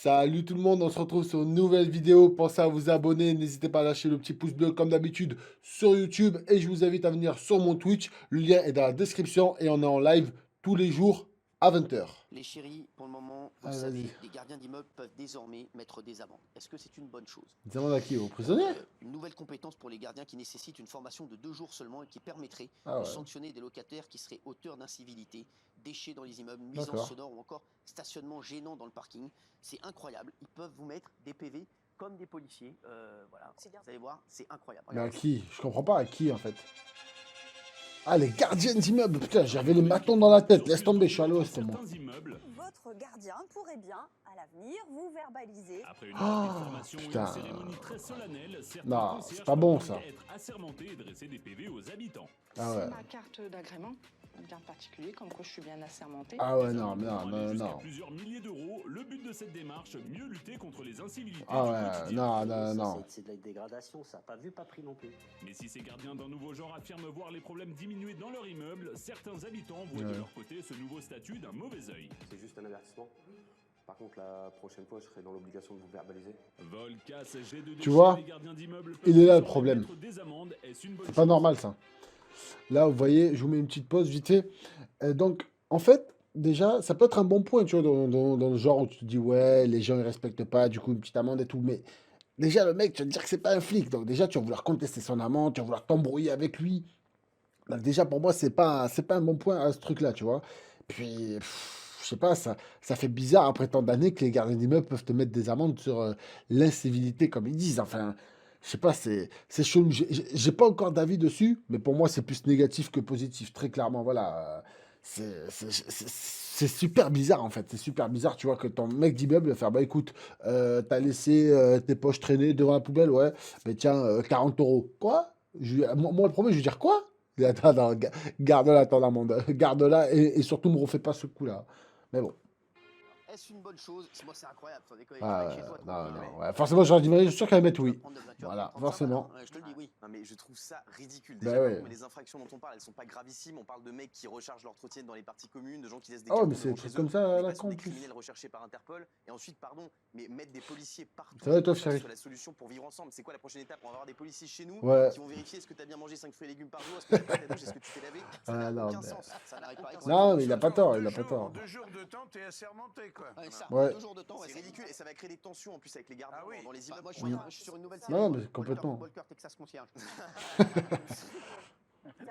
Salut tout le monde, on se retrouve sur une nouvelle vidéo. Pensez à vous abonner, n'hésitez pas à lâcher le petit pouce bleu comme d'habitude sur YouTube. Et je vous invite à venir sur mon Twitch. Le lien est dans la description et on est en live tous les jours à 20 h. Les chéris, pour le moment, vous le Allez, savez, vas-y. les gardiens d'immeubles peuvent désormais mettre des amendes. Est-ce que c'est une bonne chose? Demande à qui? Aux prisonniers? Une nouvelle compétence pour les gardiens qui nécessite une formation de 2 jours seulement et qui permettrait Ah de ouais, sanctionner des locataires qui seraient auteurs d'incivilité, déchets dans les immeubles, nuisances d'accord. sonores ou encore stationnement gênant dans le parking. C'est incroyable. Ils peuvent vous mettre des PV comme des policiers. Voilà, vous allez voir, c'est incroyable. Mais à Regardez. qui? Je comprends pas à qui en fait. Ah, les gardiens d'immeubles, putain, j'avais les matons dans la tête. Laisse tomber, je suis à l'ouest, moi. Votre gardien pourrait bien, à l'avenir, vous verbaliser. Après une Ah, partie de formation et putain. une cérémonie très solennelle, certains Non, concierges c'est pas bon, peuvent ça. être assermentés et dresser des PV aux habitants. Ah ouais. C'est ma carte d'agrément, bien particulier, comme quoi je suis bien assermentée. Ah ouais, Des non, amendes non, pouvant aller non, jusqu'à non. plusieurs milliers d'euros. Le but de cette démarche, mieux lutter contre les incivilités Ah du ouais, quotidien. non, non, non. C'est de la dégradation, ça. Pas vu, pas pris non plus. Mais si ces gardiens d'un nouveau genre affirment voir les problèmes diminuer dans leur immeuble, certains habitants voient Ouais. de leur côté ce nouveau statut d'un mauvais œil. C'est juste un avertissement. Par contre, la prochaine fois, je serai dans l'obligation de vous verbaliser. Vol, casse, jet de Tu vois, déchets, les gardiens d'immeubles peuvent il est là le désormais problème. mettre des amendes. Est-ce une bonne C'est pas chose? normal ça. Là, vous voyez, je vous mets une petite pause vite fait. Donc, en fait, déjà, ça peut être un bon point, tu vois, dans le genre où tu te dis, ouais, les gens, ils respectent pas, du coup, une petite amende et tout. Mais déjà, le mec, tu vas te dire que c'est pas un flic. Donc, déjà, tu vas vouloir contester son amende, tu vas vouloir t'embrouiller avec lui. Donc, déjà, pour moi, c'est pas un bon point à ce truc-là, tu vois. Puis, je sais pas, ça fait bizarre après tant d'années que les gardiens d'immeuble peuvent te mettre des amendes sur l'incivilité, comme ils disent. Enfin, je sais pas, c'est chelou. J'ai pas encore d'avis dessus, mais pour moi, c'est plus négatif que positif, très clairement. Voilà. C'est super bizarre, en fait. C'est super bizarre, tu vois, que ton mec d'immeuble va faire, bah écoute, t'as laissé tes poches traîner devant la poubelle, ouais, mais tiens, 40 euros. Quoi? Moi, le premier, je vais dire quoi? Attends, attends, garde-la, ton amende. Garde-la et surtout, me refais pas ce coup-là. Mais bon. Est-ce une bonne chose? Moi, c'est incroyable. Sans déconner, tu Ah vas ouais, chez toi, non, tranquille, non, ouais. Forcément, j'aurais dit, mais je suis sûr qu'elle va mettre tu vas oui. prendre de la- tu vas Voilà, prendre 35 forcément. balles, hein. Je te le dis, oui. Non mais je trouve ça ridicule. Bah Déjà, ouais. mais les infractions dont on parle, elles sont pas gravissimes. On parle de mecs qui rechargent leur trottinette dans les parties communes, de gens qui laissent des Ah ouais, cartons mais c'est devant des trucs chez comme eux. ça, On à est la pas sur con, en des plus. criminels recherchés par Interpol. Et ensuite, pardon, mais mettre des policiers partout, Ça va, je toi, pense pas que chérie? ce soit la solution pour vivre ensemble. C'est quoi la prochaine étape? On va avoir des policiers chez nous Ouais. qui vont vérifier est-ce que tu as bien mangé 5 fruits et légumes par jour, est-ce que tu as pris ta douche, est-ce que tu t'es lavé. Ça Ah n'a non, aucun mais... sens. Ça n'arrive pas. Non, mais il a pas Surtout en tort, il deux a pas jours, tort. en 2 jours de temps, t'es assermenté, quoi. Ouais, ça, Ouais. 2 jours de temps, ouais, C'est ridicule et ça va créer des tensions en plus avec les gardiens Ah oui. dans les immeubles. Moi, Oui. je suis sur une nouvelle série. Non, mais complètement. Walker, Texas Concierge.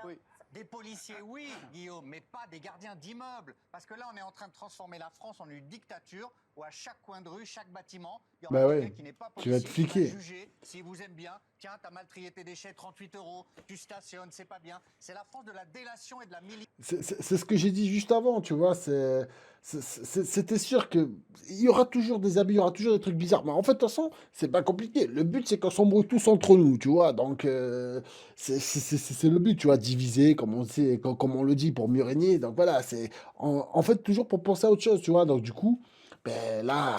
Oui. Des policiers, oui, Guillaume, mais pas des gardiens d'immeubles. Parce que là, on est en train de transformer la France en une dictature où à chaque coin de rue, chaque bâtiment, il y aura Bah quelqu'un ouais, qui n'est pas tu vas policier, être qui va fliqué. juger s'il vous aime bien. Tiens, t'as mal trié tes déchets, 38 euros, tu stationnes, c'est pas bien. C'est la France de la délation et de la militaire. C'est ce que j'ai dit juste avant, tu vois. C'était sûr que il y aura toujours des abus, il y aura toujours des trucs bizarres. Mais en fait, de toute façon, c'est pas compliqué. Le but, c'est qu'on s'embrouille tous entre nous, tu vois. Donc, c'est le but, tu vois, diviser, comme on sait, comme on le dit, pour mieux régner. Donc voilà, c'est en fait toujours pour penser à autre chose, tu vois. Donc du coup, ben là,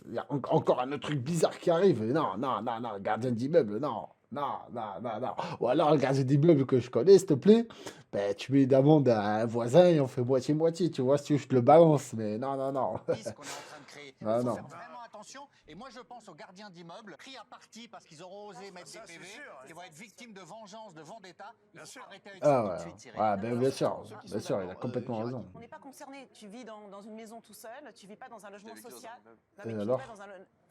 il y a encore un autre truc bizarre qui arrive. Non, non, non, non, gardien d'immeuble, non. Non, non, non, non. Ou alors, le gardien d'immeuble que je connais, s'il te plaît, ben, tu mets une amende à un voisin et on fait moitié-moitié, tu vois, si tu veux, je te le balance. Mais non, non, non. qu'on est en train de créer. Il Ah faut non. faire vraiment attention. Et moi, je pense aux gardiens d'immeubles, pris à partie parce qu'ils auront osé mettre ça, des c'est PV, sûr, qui vont être victimes de vengeance, de vendetta. Il Bien faut sûr. arrêter avec Ah ça tout de ouais, suite, Cyril. ouais, ben, bien sûr, Ceux qui bien sont sûr, il a d'accord, complètement Gérard, raison. On n'est pas concerné. Tu vis dans une maison tout seul, tu vis pas dans un logement vécu dans un social. immeuble. Non, Et mais tu alors? vis pas dans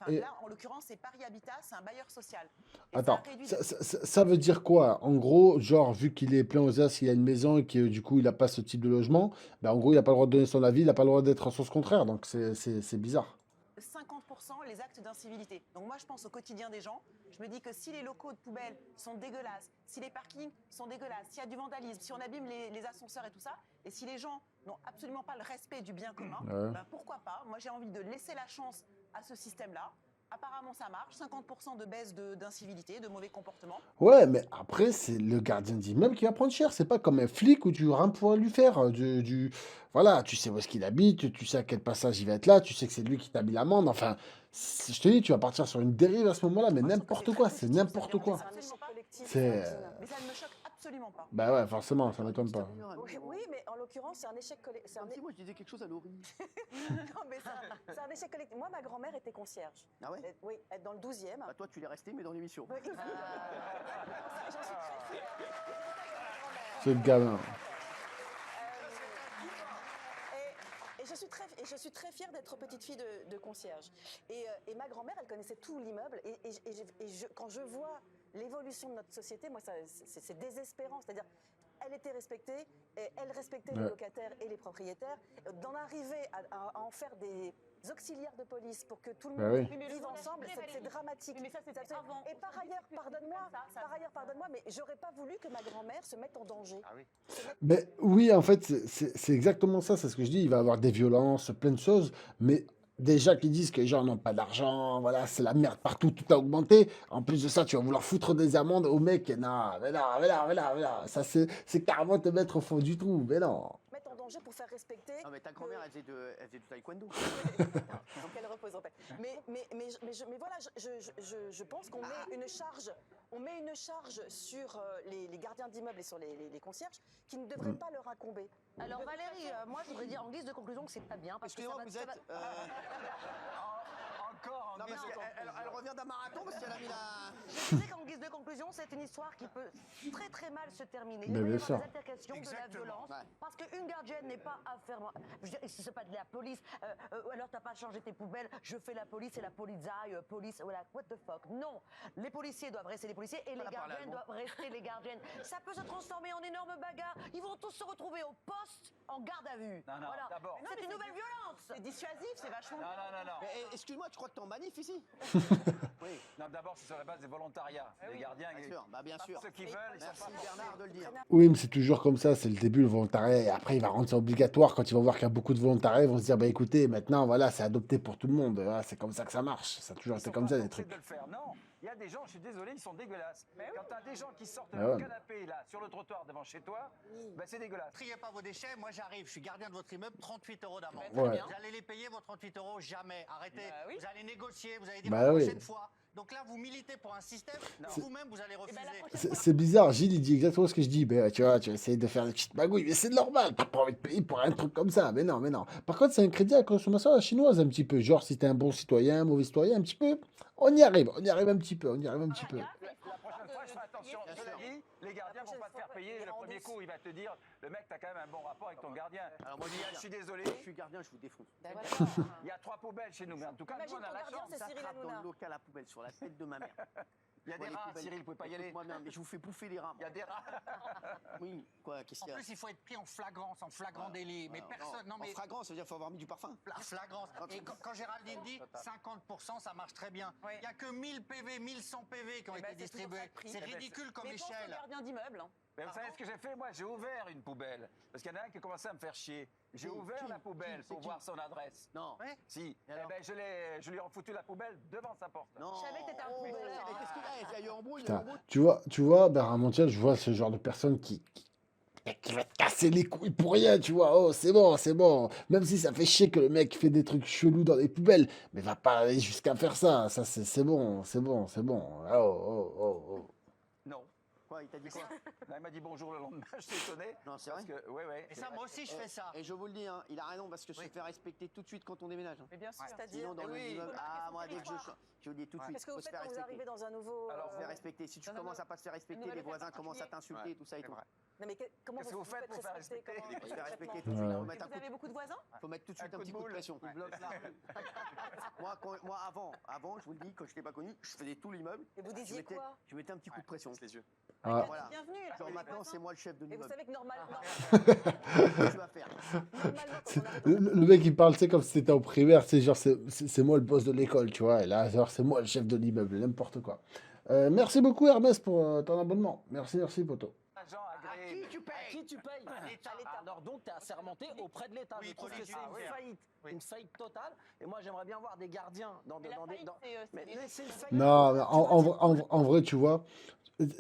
enfin, Et- là, en l'occurrence, c'est Paris Habitat, c'est un bailleur social. Et Attends, ça réduit ça veut dire quoi? En gros, genre, vu qu'il est plein aux as, il a une maison et que du coup, il n'a pas ce type de logement, ben, en gros, il n'a pas le droit de donner son avis, il n'a pas le droit d'être en sens contraire. Donc, c'est bizarre. 50% les actes d'incivilité. Donc moi, je pense au quotidien des gens. Je me dis que si les locaux de poubelle sont dégueulasses, si les parkings sont dégueulasses, s'il y a du vandalisme, si on abîme les ascenseurs et tout ça, et si les gens n'ont absolument pas le respect du bien commun, Ouais. ben pourquoi pas? Moi, j'ai envie de laisser la chance à ce système-là. Apparemment, ça marche. 50% de baisse d'incivilité, de mauvais comportement. Ouais, mais après, c'est le gardien d'immeuble qui va prendre cher. C'est pas comme un flic où tu n'auras rien pouvoir lui faire. Voilà, tu sais où est-ce qu'il habite, tu sais à quel passage il va être là, tu sais que c'est lui qui t'a mis l'amende. Enfin, je te dis, tu vas partir sur une dérive à ce moment-là, mais Moi, je trouve que n'importe c'est quoi, très c'est positif, ça n'importe me dérange quoi. absolument pas. C'est... Mais ça ne me choque absolument Absolument pas. Bah ouais, forcément, ça m'étonne pas. Oui, mais en l'occurrence, c'est un échec collectif. Moi, je disais quelque chose à Laurie. Non, mais c'est un échec collectif. Moi, ma grand-mère était concierge. Ah ouais? Oui, elle est dans le 12e. Bah, toi, tu l'es resté, mais dans l'émission. Oui, j'en suis très fière. C'est le gamin. Et je suis très fière d'être petite fille de concierge. Et ma grand-mère, elle connaissait tout l'immeuble. Quand je vois l'évolution de notre société, moi, c'est désespérant. C'est-à-dire, elle était respectée, et elle respectait les locataires et les propriétaires. D'en arriver à en faire des auxiliaires de police pour que tout le monde vive ensemble, c'est dramatique. Mais ça, c'était avant. Et par ailleurs, pardonne-moi, mais j'aurais pas voulu que ma grand-mère se mette en danger. Ah oui. Mais oui, en fait, c'est exactement ça, c'est ce que je dis. Il va y avoir des violences, plein de choses, mais déjà qui disent que les gens n'ont pas d'argent, voilà, c'est la merde partout, tout a augmenté. En plus de ça, tu vas vouloir foutre des amendes au mec, non, mais non. Ça, c'est carrément te mettre au fond du trou, mais non. Mettre en danger pour faire respecter. Non, mais ta grand-mère, elle faisait du taekwondo. Donc elle repose en paix. Mais voilà, je pense qu'on met une charge sur les gardiens d'immeubles et sur les concierges qui ne devraient pas leur incomber. Alors Valérie, moi je voudrais dire en guise de conclusion que c'est pas bien. Excusez-moi, vous êtes... Encore en Non, guise parce de qu'elle conclusion. revient d'un marathon parce qu'elle a mis la... Je disais qu'en guise de conclusion, c'est une histoire qui peut très très mal se terminer. Il Mais peut y bien avoir sûr. des altercations, de la Exactement. violence, Ouais. parce qu'une gardienne n'est pas affaire. Je veux dire, si c'est pas de la police, ou alors t'as pas changé tes poubelles, je fais la police et la polizaille, police, voilà, what the fuck. Non, les policiers doivent rester les policiers et les gardiennes doivent rester les gardiennes. Ça peut se transformer en énorme bagarre. Ils vont tous se retrouver au poste en garde à vue. Non, Voilà. d'abord. C'est une nouvelle violence. C'est dissuasif, c'est vachement. Non. Mais, excuse-moi, tu crois que t'es en manif ici? Oui, Non, d'abord, c'est sur la base des volontariats. Les gardiens, bien sûr. Bah, bien sûr. ceux qui veulent, ils sont Merci pas Bernard de le dire. Oui, mais c'est toujours comme ça, c'est le début, le volontariat, et après il va rendre ça obligatoire. Quand il va voir qu'il y a beaucoup de volontariats, ils vont se dire, bah écoutez, maintenant, voilà, c'est adopté pour tout le monde. Voilà, c'est comme ça que ça marche. Ça a toujours été comme ça, les trucs. de le faire. Non, il y a des gens, je suis désolé, ils sont dégueulasses. Quand tu as des gens qui sortent Ah le ouais. canapé là, sur le trottoir devant chez toi, bah, c'est dégueulasse. Triez pas vos déchets, moi j'arrive, je suis gardien de votre immeuble, 38 € d'amende. Ouais. Très bien. Vous allez les payer vos 38 € jamais, arrêtez. Bah oui. Vous allez négocier, vous allez dire Bah la oui. prochaine fois. Donc là, vous militez pour un système que vous-même vous allez refuser. C'est bizarre, Gilles, il dit exactement ce que je dis. Mais tu vois, tu essayes de faire des petites magouilles, mais c'est normal, t'as pas envie de payer pour un truc comme ça. Mais non. Par contre, c'est un crédit à consommation à la chinoise, un petit peu. Genre, si t'es un bon citoyen, un mauvais citoyen, un petit peu. On y arrive un petit peu. La prochaine fois, je fais attention. Cela dit, les gardiens vont pas te faire payer. Le premier coup, il va te dire, le mec, t'as quand même un bon rapport avec ton gardien. Alors moi, je suis désolé. Je suis gardien, je vous défonce. Il y a 3 poubelles chez nous, mais en tout cas, nous, on a la chance. Ça frappe dans le local à poubelle sur la tête de ma mère. Il y a des rats, Cyril, vous pouvez pas y aller. Moi, mais je vous fais bouffer les rats. Il y a des rats. Oui, quoi, qu'est-ce En qu'il y a? plus, il faut être pris en flagrance, en flagrant délit. Mais personne, non mais En fragrance, ça veut dire qu'il faut avoir mis du parfum. flagrance. Et quand Géraldine dit 50%, ça marche très bien. Il n'y a que 1000 PV, 1100 PV qui ont été distribués. C'est ridicule comme Mais pense aux échelle. gardiens d'immeuble. Mais vous savez ce que j'ai fait? Moi, j'ai ouvert une poubelle. Parce qu'il y en a un qui a commencé à me faire chier. J'ai ouvert la poubelle pour voir son adresse. Non. Si. Eh ben, je lui ai refoutu la poubelle devant sa porte. Non. Je savais que t'étais un Mais poubelleur, qu'est-ce qu'il y a? Il y a eu embrouille, Putain, tu vois, Bernard Montiel, je vois ce genre de personne qui va te casser les couilles pour rien, tu vois. Oh, c'est bon. Même si ça fait chier que le mec fait des trucs chelous dans les poubelles, mais va pas aller jusqu'à faire ça. Ça, c'est bon. Oh. Non. Quoi, il t'a dit quoi? Non, il m'a dit bonjour le lendemain, je suis étonné. Non, c'est vrai. Parce que, ouais. Et ça, moi aussi, je fais ça. Et je vous le dis, hein, il a raison parce que je me fais respecter tout de suite quand on déménage. Mais bien sûr. Sinon, dans le immeuble, moi, dès que je vous dis tout de suite, Qu'est-ce que faut vous se faites faire quand vous respecter. arrivez dans un nouveau... Alors, se faire respecter. Si tu commences à pas te faire respecter, les voisins commencent à t'insulter, tout ça et tout. Non mais comment Qu'est-ce que vous faites pour faire respecter? Faut se faire respecter concrètement tout de suite. Ouais. Faut mettre un Vous coup avez beaucoup de voisins? faut mettre tout de suite un petit coup de pression. Moi, avant, je vous le dis, quand je t'ai pas connu, je faisais tout l'immeuble. Et vous disiez quoi? Je mettais un petit coup de pression. Les yeux. Ah. Voilà. Bienvenue. là. Genre maintenant, c'est moi le chef de Et vous l'immeuble. savez que normalement... Qu'est-ce que tu vas faire? Normalement, quand on arrive Le mec, il parle, c'est comme si c'était au primaire, c'est genre, c'est moi le boss de l'école, tu vois. Et là, genre, c'est moi le chef de l'immeuble, n'importe quoi. Merci beaucoup, Hermès, pour ton abonnement. Merci, poto. Agent À agréé. qui tu payes? À qui tu payes? À l'État. Alors donc, tu es assermenté auprès de l'État. Oui, Je trouve que c'est politique. une faillite. une faillite totale. Et moi, j'aimerais bien voir des gardiens dans des. Mais c'est une faillite. Non, mais en vrai, tu vois,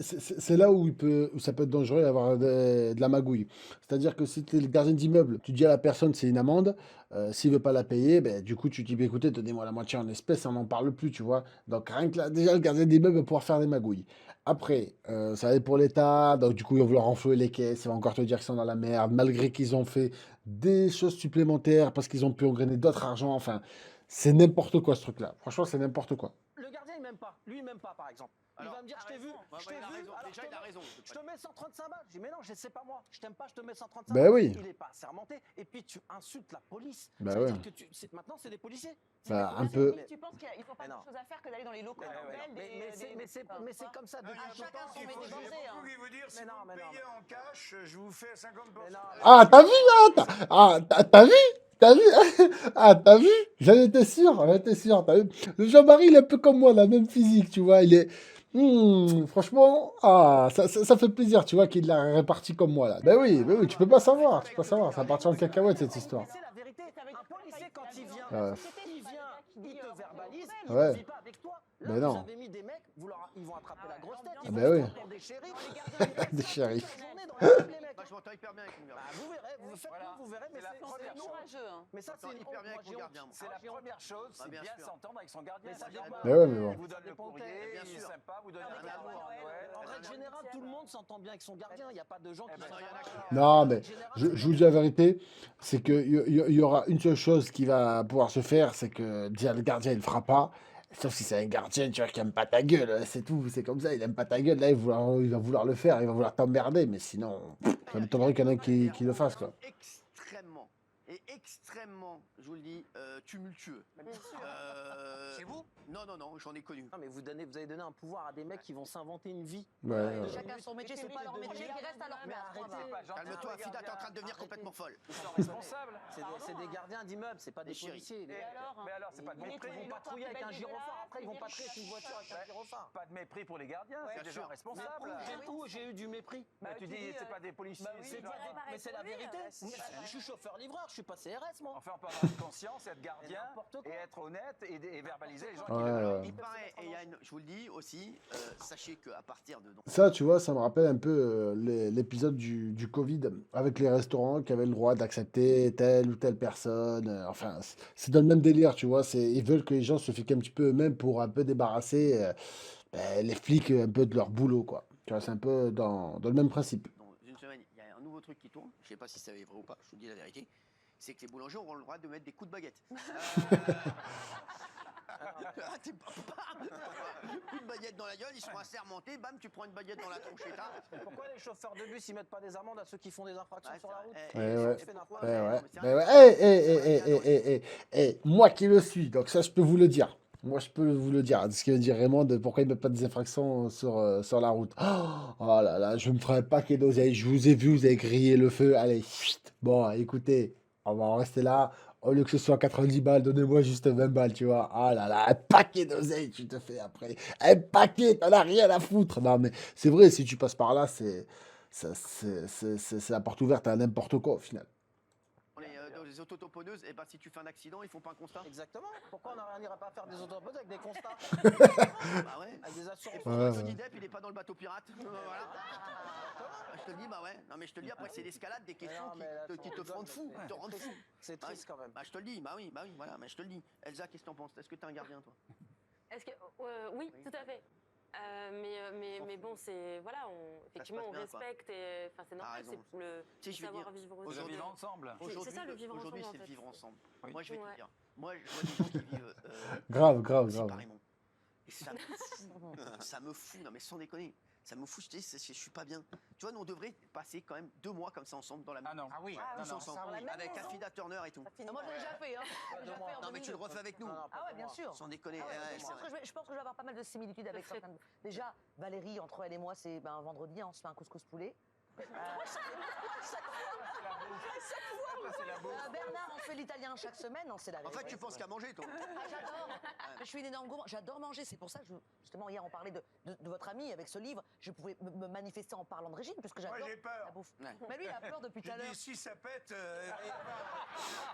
c'est là où où ça peut être dangereux d'avoir de la magouille. C'est-à-dire que si tu es le gardien d'immeuble, tu dis à la personne c'est une amende, s'il veut pas la payer, ben, du coup tu dis bah, écoutez, donnez-moi la moitié en espèces, on n'en parle plus, tu vois. Donc rien que là, déjà le gardien d'immeuble va pouvoir faire des magouilles. Après, ça va être pour l'État, donc du coup ils vont vouloir renflouer les caisses, ils vont encore te dire qu'ils sont dans la merde, malgré qu'ils ont fait des choses supplémentaires parce qu'ils ont pu engrainer d'autres argent, enfin, c'est n'importe quoi ce truc-là. Franchement, c'est n'importe quoi. Le gardien, il m'aime pas. Lui, il m'aime pas, par exemple. Il va me dire, je t'ai vu, je t'ai vu, alors Déjà, il a raison. je te mets 135 balles. Je dis, mais non, je sais pas moi. Je t'aime pas, je te mets 135 Ben balles. oui. Il est pas assermenté. Et puis, tu insultes la police. Ben Ça veut ouais. dire que maintenant, c'est des policiers. Bah, un peu. Tu penses qu'ils n'ont pas d'autre chose à faire que d'aller dans les locaux Mais c'est comme ça. Chacun son métier. Vous qui vous dire, si vous payez en cash, je vous fais 50%. Ah, t'as vu là? T'as vu? T'as vu? Ah, t'as vu? J'en étais sûr, t'as vu? Le Jean-Marie, il est un peu comme moi, la même physique, tu vois. Il est. Franchement, ça fait plaisir, tu vois, qu'il l'a réparti comme moi là. Ben oui, tu peux pas savoir, ça part en cacahuète cette histoire. C'est la vérité. Un policier, quand il vient, Ouais. il te verbalise, il Ouais. ne vit pas avec toi. Là, Mais vous non. avez mis des mecs, ils vont attraper la grosse tête. Ah Ils ben vont oui. se prendre des shérifs. Des shérifs. Moi, je m'entends hyper bien avec mon gardien. Vous verrez, vous verrez, mais c'est courageux. Mais ça, c'est hyper bien avec mon gardien. C'est la première chose, c'est bien s'entendre avec son gardien. Mais ouais, mais bon. Il vous donne le courrier, il est sympa, vous donnez un amour à Noël. En règle générale, tout le monde s'entend bien avec son gardien. Il n'y a pas de gens qui sont. Non, mais je vous dis la vérité, c'est qu'il y aura une seule chose qui va pouvoir se faire, c'est que dire le gardien, il le fera pas. Sauf si c'est un gardien, tu vois, qui aime pas ta gueule, c'est tout, c'est comme ça, il aime pas ta gueule, là, il va vouloir le faire, il va vouloir t'emmerder, mais sinon, ça m'étonnerait qu'il y en ait qui le fasse, quoi. Extrêmement, je vous le dis, tumultueux. Chez vous? Non, j'en ai connu. Non, mais vous avez donné un pouvoir à des mecs qui vont s'inventer une vie. Ouais. Chacun son métier, c'est pas leur métier qui reste à leur Mais place. arrêtez. Calme-toi, Fida, t'es en train de devenir complètement folle. Ils sont responsables. C'est des gardiens d'immeubles, c'est pas des policiers. Mais alors, c'est pas de mépris. Ils vont patrouiller avec un gyrophare. Après, ils vont patrouiller avec une voiture avec un gyrophare. Pas de mépris pour les gardiens, c'est des gens responsables. J'ai eu du mépris. Mais tu dis, c'est pas des policiers. Mais c'est la vérité. Je suis chauffeur-livreur, je suis pas CRS, moi. Enfin, on peut avoir une conscience, être gardien et être honnête et verbaliser les gens qui Ouais. Il paraît, et je vous le dis aussi, sachez qu'à partir de... Ça, tu vois, ça me rappelle un peu l'épisode du Covid avec les restaurants qui avaient le droit d'accepter telle ou telle personne. Enfin, c'est dans le même délire, tu vois. Ils veulent que les gens se fiquent un petit peu eux-mêmes pour un peu débarrasser les flics un peu de leur boulot, quoi. Tu vois, c'est un peu dans le même principe. Dans une semaine, il y a un nouveau truc qui tourne. Je sais pas si c'est vrai ou pas, je vous dis la vérité. C'est que les boulangers auront le droit de mettre des coups de baguette. Coup de baguette dans la gueule, ils seront assermentés, bam, tu prends une baguette dans la tronche et t'as. Pourquoi les chauffeurs de bus ils mettent pas des amendes à ceux qui font des infractions sur la route? Moi qui le suis, donc ça je peux vous le dire. Moi je peux vous le dire. Ce qui veut dire vraiment de pourquoi ils ne mettent pas des infractions sur la route. Oh là là, je me ferai un paquet d'oseille. Je vous ai vu, vous avez grillé le feu. Allez, chut. Bon, écoutez, on va en rester là. Au lieu que ce soit 90 balles, donnez-moi juste 20 balles, tu vois. Ah là là, un paquet d'oseille, tu te fais après. Un paquet, t'en as rien à foutre. Non, mais c'est vrai, si tu passes par là, c'est la porte ouverte à n'importe quoi au final. Les autotamponneuses, et ben si tu fais un accident, ils font pas un constat. Exactement. Pourquoi on n'ira pas faire des autotamponneuses avec des constats? Bah ouais. Avec des assurances. Johnny Depp, il est pas dans le bateau pirate. Voilà. Je te le dis, bah ouais. Non mais je te le dis, après c'est l'escalade, des questions qui te rendent fou, te rendent fou. C'est triste quand même. Bah je te le dis, bah oui, voilà, mais je te le dis. Elsa, qu'est-ce que t'en penses? Est-ce que t'es un gardien, toi? Est-ce que oui, tout à fait. Mais bon, c'est voilà, effectivement on respecte et enfin c'est normal, c'est le savoir vivre aussi. Le vivre ensemble. C'est ça le vivre ensemble. Aujourd'hui, en c'est fait. le vivre ensemble. Oui. Moi, je vais te dire. Moi, je vois des gens qui vivent grave. séparément. Et ça me fout. Ça me fout. Non mais sans déconner. Ça me fout, je suis pas bien. Tu vois, nous on devrait passer quand même 2 mois comme ça ensemble dans la maison. Ah oui. Tous ensemble. Avec Affida Turner et tout. Moi, j'ai déjà fait. Non mais tu le refais avec nous. Ah ouais, bien sûr. Sans déconner. Je pense que je vais avoir pas mal de similitudes avec certaines. Déjà, Valérie, entre elle et moi, c'est un vendredi, on se fait un couscous poulet. Bernard, on fait l'italien chaque semaine, c'est la En fait, tu penses qu'à manger, toi. J'adore. Je suis une énorme gourmand. J'adore manger. C'est pour ça que justement hier on parlait de votre ami avec ce livre. Je pouvais me manifester en parlant de régime parce que j'adore Moi, j'ai peur. la bouffe. Mais lui, il a peur depuis tout à l'heure. Si ça pète.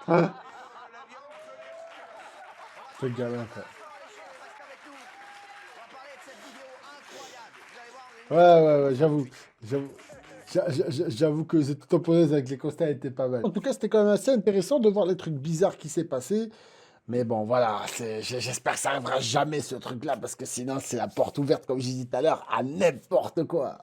La viande, Ce gamin, quoi. Ouais, j'avoue. J'avoue que cette temporaise avec les constats était pas mal. En tout cas, c'était quand même assez intéressant de voir les trucs bizarres qui s'est passé. Mais bon, voilà, j'espère que ça arrivera jamais ce truc-là, parce que sinon, c'est la porte ouverte, comme je disais tout à l'heure, à n'importe quoi.